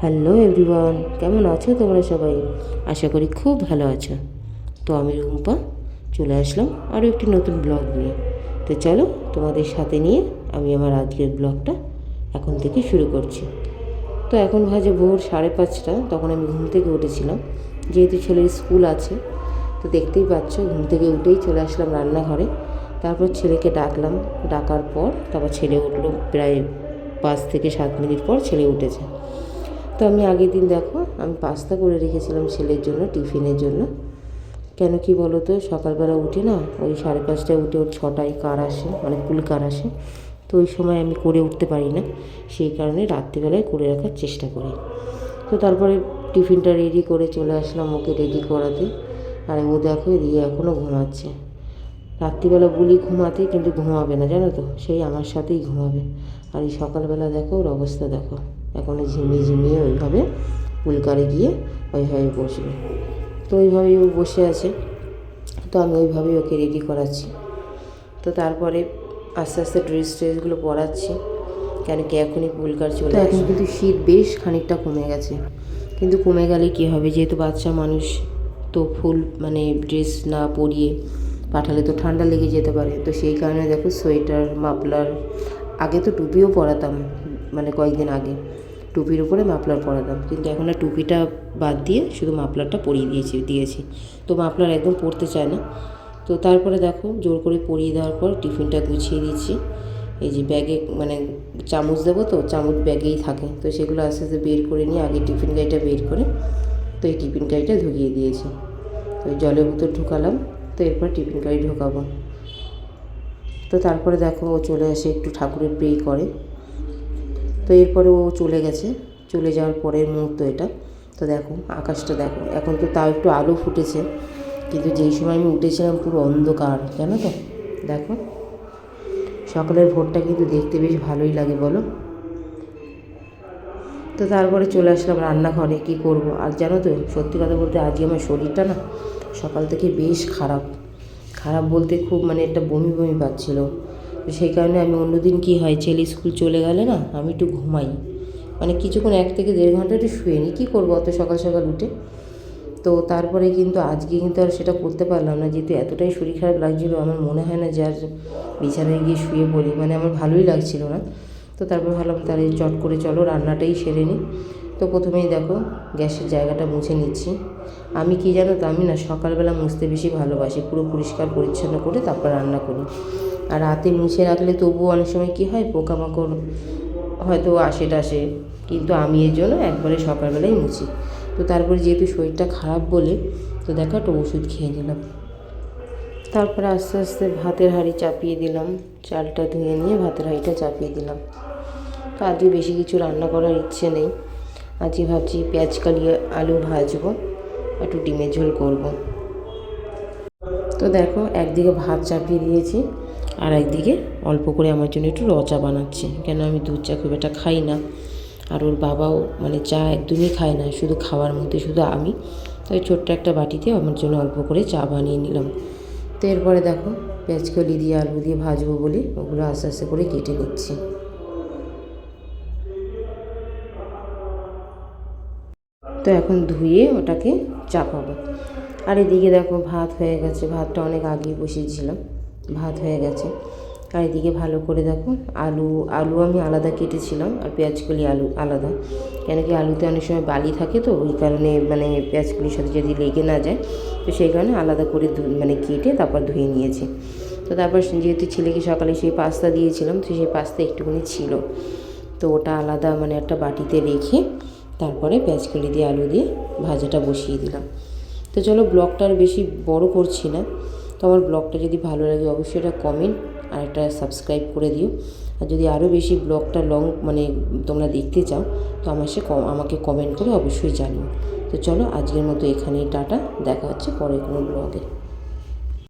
Hello everyone, কেমন আছো তোমরা সবাই? আশা করি খুব ভালো আছো। তো আমি রুম্পা চলে আসলাম আরও একটি নতুন ব্লগ নিয়ে। তো চলো তোমাদের সাথে নিয়ে আমি আমার আজকের ব্লগটা এখন থেকে শুরু করছি। তো এখন বাজে ভোর 5:30, তখন আমি ঘুম থেকে উঠেছিলাম, যেহেতু ছেলের স্কুল আছে। তো দেখতেই পাচ্ছ, ঘুম থেকে উঠেই চলে আসলাম রান্নাঘরে। তারপর ছেলেকে ডাকলাম, ডাকার পর তারপর ছেলে উঠলো। প্রায় 5 থেকে 7 মিনিট পর ছেলে উঠেছে। তো আমি আগের দিন দেখো আমি পাস্তা করে রেখেছিলাম ছেলের জন্য, টিফিনের জন্য। কেন কি বলো তো, সকালবেলা উঠে না ওই 5:30টায় উঠে ওর 6টায় কার আসে, মানে কুল কার আসে। তো ওই সময় আমি করে উঠতে পারি না, সেই কারণে রাত্রিবেলায় করে রাখার চেষ্টা করি। তো তারপরে টিফিনটা রেডি করে চলে আসলাম ওকে রেডি করাতে। আর ও দেখো এদিকে এখনও ঘুমাচ্ছে। রাত্রিবেলা বলি ঘুমাতে, কিন্তু ঘুমাবে না জানো তো, সেই আমার সাথেই ঘুমাবে। আর এই সকালবেলা দেখো ওর অবস্থা দেখো, এখনও ঝিমিয়ে ঝিমিয়ে ওইভাবে পুলকারে গিয়ে ওইভাবে বসবে। তো ওইভাবেই ও বসে আছে। তো আমি ওইভাবেই ওকে রেডি করাচ্ছি। তো তারপরে আস্তে আস্তে ড্রেসগুলো পরাচ্ছি, কেন কি এখনই পুলকার চলে আসে। এখন কিন্তু শীত বেশ খানিকটা কমে গেছে, কিন্তু কমে গেলে কী হবে, যেহেতু বাচ্চা মানুষ, তো ফুল মানে ড্রেস না পরিয়ে পাঠালে তো ঠান্ডা লেগে যেতে পারে। তো সেই কারণে দেখো সোয়েটার, মাফলার, আগে তো টুপিও পরাতাম, মানে কয়েকদিন আগে টুপির উপরে মাফলার পরাতাম, কিন্তু এখন আর টুপিটা বাদ দিয়ে শুধু মাফলারটা পরিয়ে দিয়েছি। তো মাফলার একদম পরতে চায় না। তো তারপরে দেখো জোর করে পরিয়ে দেওয়ার পর টিফিনটা গুছিয়ে দিচ্ছি। এই যে ব্যাগে মানে চামচ দেবো, তো চামচ ব্যাগেই থাকে, তো সেগুলো আস্তে আস্তে বের করে নিয়ে আগে টিফিন গাড়িটা বের করে তো এই টিফিন গাড়িটা ঢুকিয়ে দিয়েছি। ওই জলের বোতল ঢুকালাম, তো এরপর টিফিন গাড়ি ঢোকাবো। তো তারপরে দেখো ও চলে আসে, একটু ঠাকুরের প্রে করে। তো এরপরে ও চলে গেছে, চলে যাওয়ার পরের মুহূর্ত এটা। তো দেখো আকাশটা দেখো, এখন তো তাও একটু আলো ফুটেছে, কিন্তু যেই সময় আমি উঠেছিলাম পুরো অন্ধকার, জানো তো। দেখো সকালের ভোরটা কিন্তু দেখতে বেশ ভালোই লাগে বলো। তো তারপরে চলে আসলাম রান্নাঘরে, কী করব। আর জানো তো, সত্যি কথা বলতে আজকে আমার শরীরটা না সকাল থেকে বেশ খারাপ। খারাপ বলতে খুব মানে একটা বমি বমি পাচ্ছিলো। তো সেই কারণে আমি অন্যদিন কী হয়, ছেলে স্কুল চলে গেলে না আমি একটু ঘুমাই, মানে কিছুক্ষণ 1 থেকে 1.5 ঘন্টা একটু শুয়ে নিই, কী করবো অত সকাল সকাল উঠে। তো তারপরে কিন্তু আজকে কিন্তু আর সেটা করতে পারলাম না, যেহেতু এতটাই শরীর খারাপ লাগছিলো, আমার মনে হয় না যে আর বিছানায় গিয়ে শুয়ে পড়ি, মানে আমার ভালোই লাগছিল না। তো তারপর ভাবলাম তাহলে চট করে চলো রান্নাটাই সেরে নিই। তো প্রথমেই দেখো গ্যাসের জায়গাটা মুছে নিচ্ছি। আমি কি জানো তো, আমি না সকালবেলা মুছতে বেশি ভালোবাসি, পুরো পরিষ্কার পরিচ্ছন্ন করে তারপর রান্না করি। আর রাতে মুছে রাখলে তবুও অনেক সময় কী হয়, পোকামাকড় হয়তো আসে টাসে, কিন্তু আমি এর জন্য একবারে সকালবেলাই মুছি। তো তারপরে যেহেতু শরীরটা খারাপ বলে, তো দেখো একটা ওষুধ খেয়ে নিলাম। তারপরে আস্তে আস্তে ভাতের হাঁড়ি চাপিয়ে দিলাম, চালটা ধুয়ে নিয়ে ভাতের হাঁড়িটা চাপিয়ে দিলাম। তো আজকে বেশি কিছু রান্না করার ইচ্ছে নেই, আজকে ভাবছি পেঁয়াজ কালিয়ে আলু ভাজবো, একটু ডিমের ঝোল করব। তো দেখো একদিকে ভাত চাপিয়ে দিয়েছি, আর একদিকে অল্প করে আমার জন্য একটু চা বানাচ্ছি, কেন আমি দুধ চা খুব একটা খাই না। আর ওর বাবাও মানে চা একদমই খায় না, শুধু খাওয়ার মধ্যে শুধু আমি। তাই ছোট্ট একটা বাটিতে আমার জন্য অল্প করে চা বানিয়ে নিলাম। তো এরপরে দেখো পেঁয়াজ কলি দিয়ে আলু দিয়ে ভাজবো বলে ওগুলো আস্তে আস্তে করে কেটে নিচ্ছি। তো এখন ধুয়ে ওটাকে চাপাবো। আর এদিকে দেখো ভাত হয়ে গেছে, ভাতটা অনেক আগেই বসিয়েছিলাম, ভাত হয়ে গেছে। আর এদিকে ভালো করে দেখো আলু আলু আমি আলাদা কেটেছিলাম, আর পেঁয়াজকলি আলু আলাদা, কেন কি আলুতে অনেক সময় বালি থাকে, তো ওই কারণে মানে পেঁয়াজকলির সাথে যদি লেগে না যায়, তো সেই কারণে আলাদা করে মানে কেটে তারপর ধুয়ে নিয়েছি। তো তারপর যেহেতু ছেলেকে সকালে সেই পাস্তা দিয়েছিলাম, তো সেই পাস্তা একটুখানি ছিল, তো ওটা আলাদা মানে একটা বাটিতে রেখে তারপরে পেঁয়াজকলি দিয়ে আলু দিয়ে ভাজাটা বসিয়ে দিলাম। তো চলো ব্লগটা আর বেশি বড় করছি না। তো আমার ব্লগটা যদি ভালো লাগে অবশ্যই একটা কমেন্ট আর একটা সাবস্ক্রাইব করে দিও। আর যদি আরও বেশি ব্লগটা লং মানে তোমরা দেখতে চাও, তো আমাকে কমেন্ট করে অবশ্যই জানিও। তো চলো আজকের মতো এখানেই টাটা, দেখা হচ্ছে পরে কোনো ব্লগে।